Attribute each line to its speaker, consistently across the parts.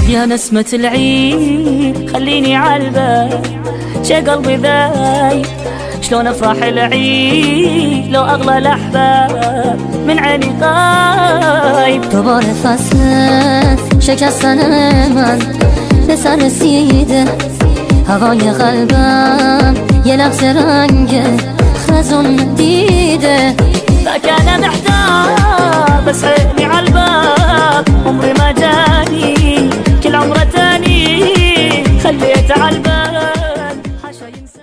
Speaker 1: يا نسمة العيد خليني عالبال شي قلبي ذايب شلون افرح العيد لو اغلى الاحباب من عيني غايب.
Speaker 2: دوباره فصل شکستن من به سر رسیده، هوای قلبم یه لحظه رنگ خزون دیده.
Speaker 1: فكان محتار بس عيني عالباب عمري ما جاني كل عمره تاني خليته عالباب حاشا ينسى.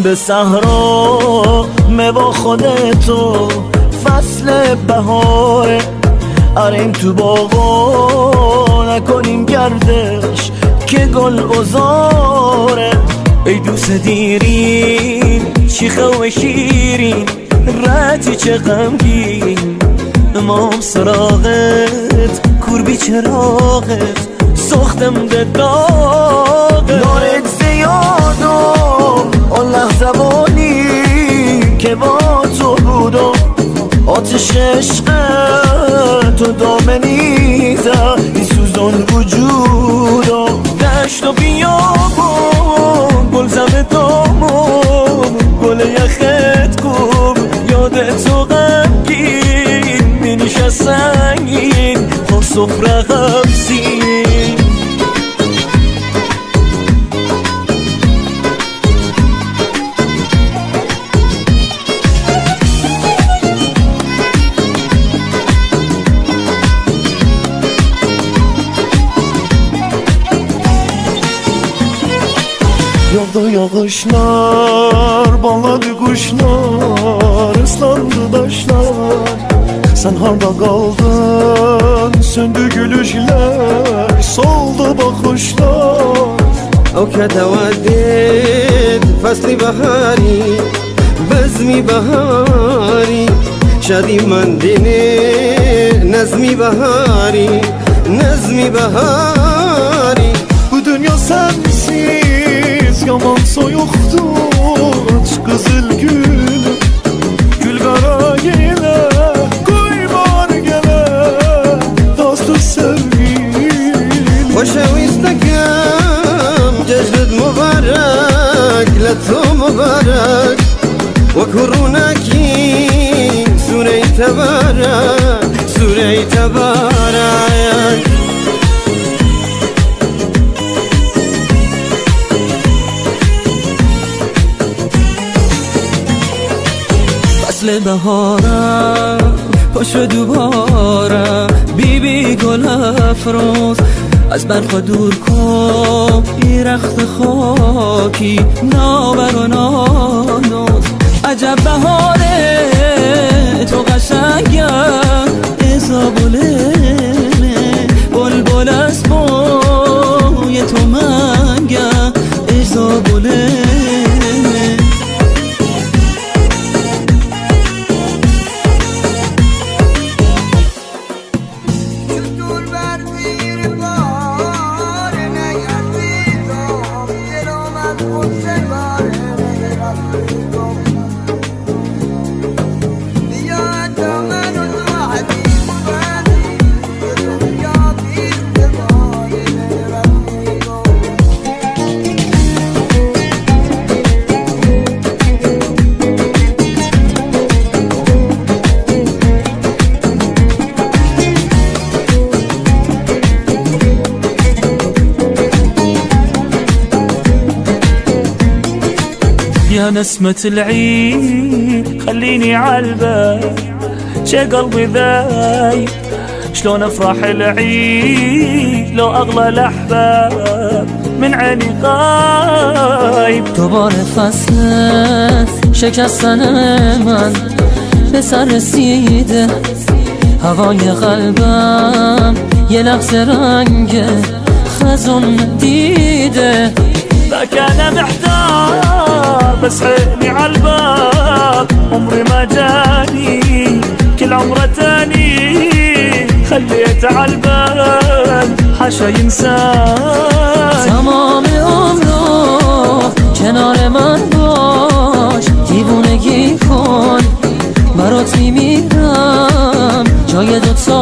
Speaker 3: به صحرا با خودتو فصل بهاره، آریم تو باغا نکنیم گردش که گل ازاره. ای دوست دیرین شیخه و شیرین رتی چه غمگین، امام سراغت کوربی چراغت سختم ده داغت. نارت زیادم اون لحظه بانی که با تو بودم، آتش عشق تو دامنیزه این سوزان وجودم. دشت و بیابون گلزم دامون گل یخت کوب یادت تو غمگین می نشست سنگین با سفره غمزین. Yağdı yağışlar, bağladı kuşlar, ıslandı taşlar. Sen harda kaldın, söndü gülüşler, soldu bakışlar.
Speaker 4: أو كتودد فصل بهاری بزمی بهاری شادی من دینه نظمی بهاری نظمی بهاری.
Speaker 3: Bu dünya sensiz yaman soyuktur, aç kızıl gül gül kara gele koy var gele dostu sevgilim.
Speaker 4: خوشویستکم جشنت مبارک لطو مبارک و کرونکی سوره تبارک سوره تبارک.
Speaker 5: فصل بهارم پاشو دوباره بی گل افروز از برق دور کن ای رخت خاکی نابر و نانوز. عجب بهاره تو قشنگه ازابوله بلبل از بوی تو منگه ازابوله.
Speaker 1: يا نسمة العيد خليني عالبال شي قلبي ذايب شلون افرح العيد لو اغلى الاحباب من عيني غايب.
Speaker 2: دوباره فصل شکستن من به سر رسیده، هوای قلبم یه لحظه رنگ خزون دیده
Speaker 1: ذاك انا محتار بس عيني عالباب عمري ما جاني كل عمره تاني خليت عالبال حاشا ينسان
Speaker 2: تمام عمرو کنار من باش دیوونگی کن برات میمیرم جای دوتا